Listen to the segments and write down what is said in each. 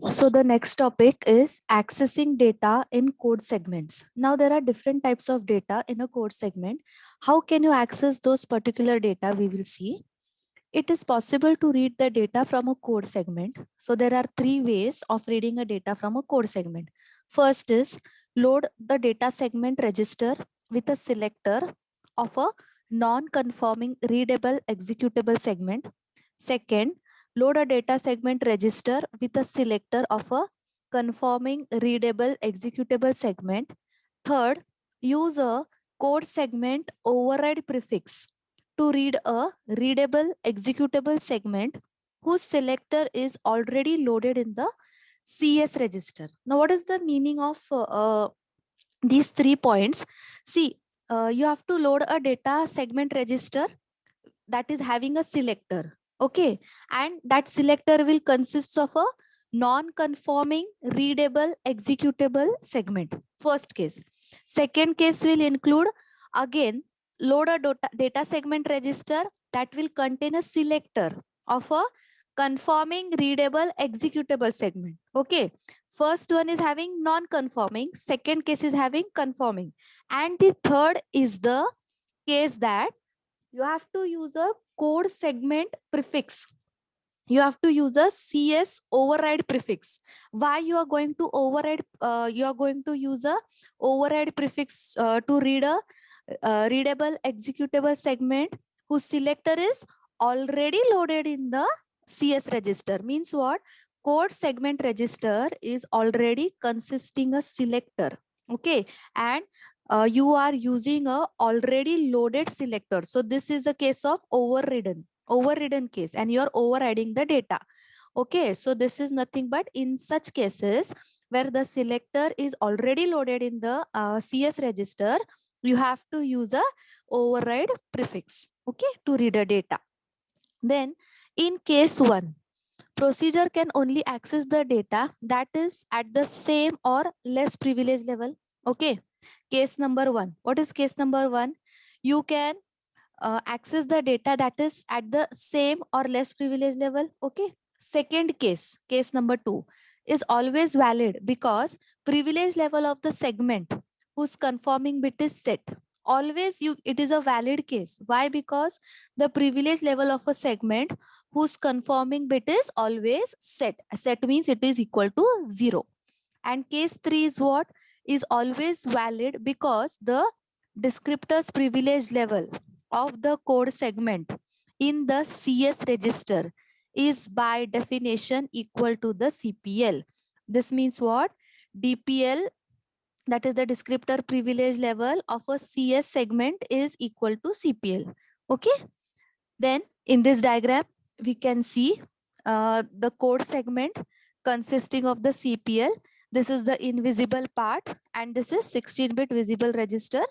So the next topic is accessing data in code segments. Now there are different types of data in a code segment. How can you access those particular data? We will see. It is possible to read the data from a code segment. So there are three ways of reading a data from a code segment. First is load the data segment register with a selector of a non-conforming readable executable segment. Second, load a data segment register with a selector of a conforming readable executable segment. Third, use a code segment override prefix to read a readable executable segment whose selector is already loaded in the CS register. Now, what is the meaning of these 3 points? See, you have to load a data segment register that is having a selector. Okay, and that selector will consist of a non-conforming readable executable segment. First case. Second case will include again load a data segment register that will contain a selector of a conforming readable executable segment. Okay, first one is having non-conforming, second case is having conforming, and the third is the case that you have to use a code segment prefix. You have to use a CS override prefix. Why you are going to override? You are going to use a override prefix to read a readable executable segment whose selector is already loaded in the CS register. Means what? Code segment register is already consisting a selector. Okay, and you are using a already loaded selector. So this is a case of overridden case, and you are overriding the data. Okay, so this is nothing but in such cases where the selector is already loaded in the CS register, you have to use a override prefix, okay, to read the data. Then in case 1, procedure can only access the data that is at the same or less privilege level. Okay, case number 1. What is case number 1? You can access the data that is at the same or less privilege level. Okay, second case, case number 2, is always valid because privilege level of the segment whose conforming bit is set. Always it is a valid case. Why? Because the privilege level of a segment whose conforming bit is always set means it is equal to 0. And case 3 is what? Is always valid because the descriptor's privilege level of the code segment in the CS register is by definition equal to the CPL. This means what? DPL, that is the descriptor privilege level of a CS segment, is equal to CPL. Okay. Then in this diagram, we can see the code segment consisting of the CPL. This is the invisible part, and this is 16-bit visible register.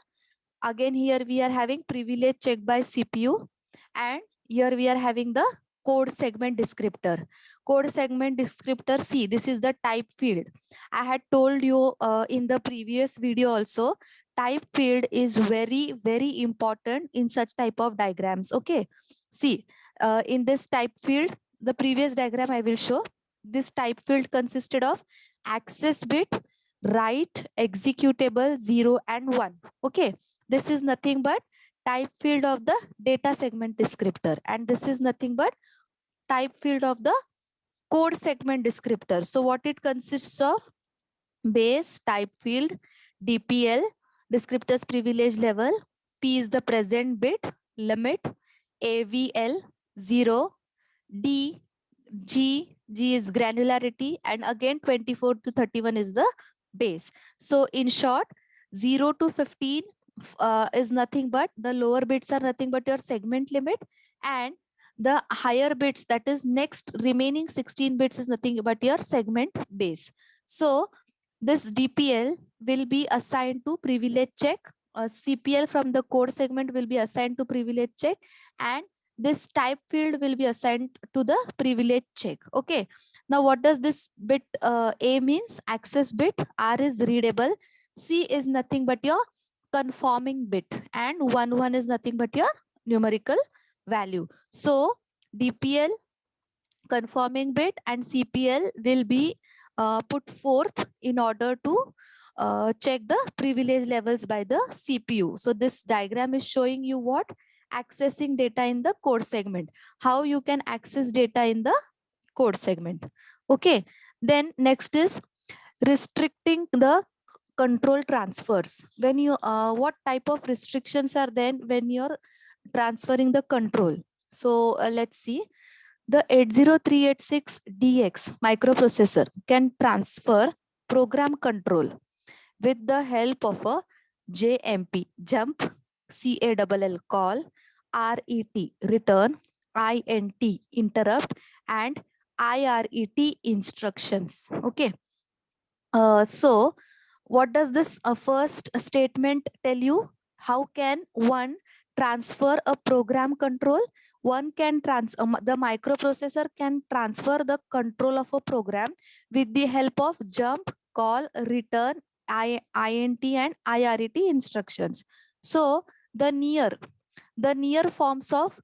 Again, here we are having privilege checked by CPU, and here we are having the code segment descriptor. Code segment descriptor, see, this is the type field. I had told you in the previous video also, type field is very, very important in such type of diagrams. Okay, see, in this type field, the previous diagram I will show, this type field consisted of access bit, write, executable, 0 and 1. Okay, this is nothing but type field of the data segment descriptor, and this is nothing but type field of the code segment descriptor. So what it consists of? Base, type field, DPL, descriptors privilege level, P is the present bit, limit, AVL, 0, D, G is granularity, and again 24 to 31 is the base. So in short, 0 to 15 is nothing but the lower bits are nothing but your segment limit, and the higher bits, that is next remaining 16 bits, is nothing but your segment base. So this DPL will be assigned to privilege check. CPL from the code segment will be assigned to privilege check, and this type field will be assigned to the privilege check. Okay, now what does this bit A means? Access bit, R is readable, C is nothing but your conforming bit, and 1 1 is nothing but your numerical value. So DPL conforming bit and CPL will be put forth in order to check the privilege levels by the CPU. So this diagram is showing you what? Accessing data in the code segment. How you can access data in the code segment. Okay. Then next is restricting the control transfers. When you what type of restrictions are then when you're transferring the control? So let's see. The 80386DX microprocessor can transfer program control with the help of a JMP, jump, CALL, call, RET, return, INT, interrupt, and IRET instructions. Okay. So what does this first statement tell you? How can one transfer a program control? One can the microprocessor can transfer the control of a program with the help of jump, call, return, INT and IRET instructions. So the near forms of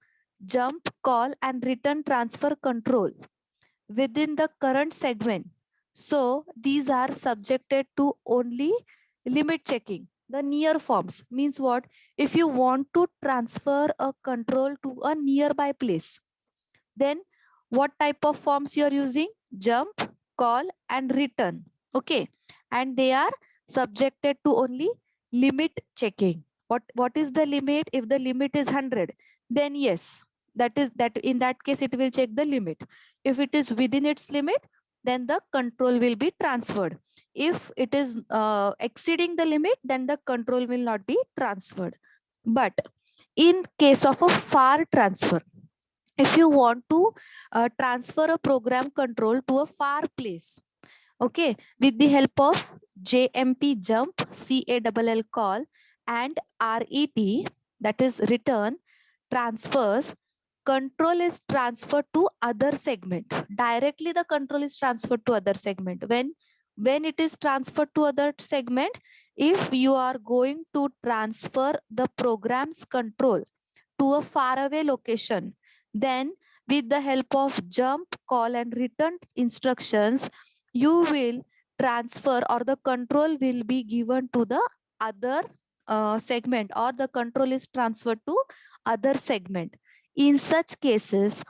jump, call and return transfer control within the current segment. So these are subjected to only limit checking. The near forms means what? If you want to transfer a control to a nearby place, then what type of forms you are using? Jump, call and return. Okay. And they are subjected to only limit checking. What is the limit? If the limit is 100, then yes, that in that case it will check the limit. If it is within its limit, then the control will be transferred. If it is exceeding the limit, then the control will not be transferred. But in case of a far transfer, if you want to transfer a program control to a far place, okay, with the help of JMP, jump, CALL, call and RET, that is return, transfers, control is transferred to other segment. Directly the control is transferred to other segment. When it is transferred to other segment, if you are going to transfer the program's control to a faraway location, then with the help of jump, call and return instructions, you will transfer or the control will be given to the other segment, or the control is transferred to other segment. In such cases,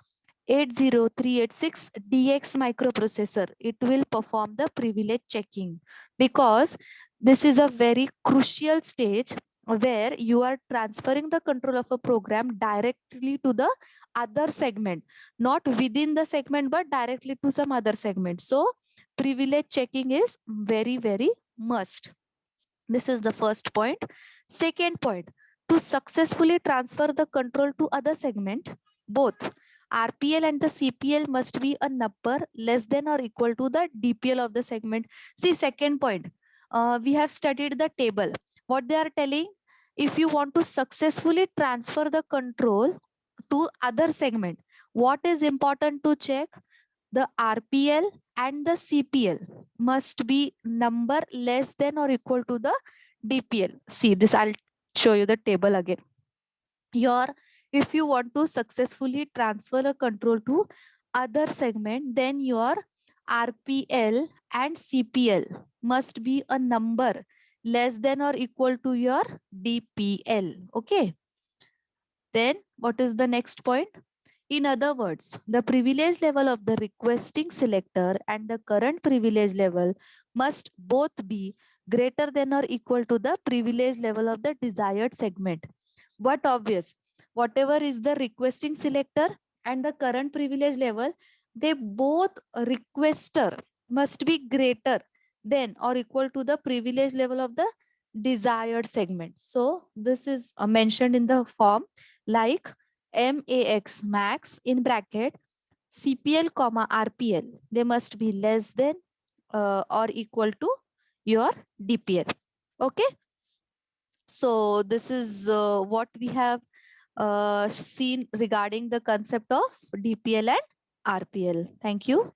80386DX microprocessor, it will perform the privilege checking, because this is a very crucial stage where you are transferring the control of a program directly to the other segment, not within the segment, but directly to some other segment. So privilege checking is very, very must. This is the first point. Second point, to successfully transfer the control to other segment, both RPL and the CPL must be a number less than or equal to the DPL of the segment. See, second point, we have studied the table. What they are telling, if you want to successfully transfer the control to other segment, what is important to check? The RPL and the CPL must be number less than or equal to the DPL. See this, I'll show you the table again. If you want to successfully transfer a control to other segment, then your RPL and CPL must be a number less than or equal to your DPL. Okay. Then what is the next point? In other words, the privilege level of the requesting selector and the current privilege level must both be greater than or equal to the privilege level of the desired segment. But obvious, whatever is the requesting selector and the current privilege level, they both requester must be greater than or equal to the privilege level of the desired segment. So this is mentioned in the form like MAX, max in bracket, CPL comma RPL, they must be less than or equal to your DPL. Okay. So this is what we have seen regarding the concept of DPL and RPL. Thank you.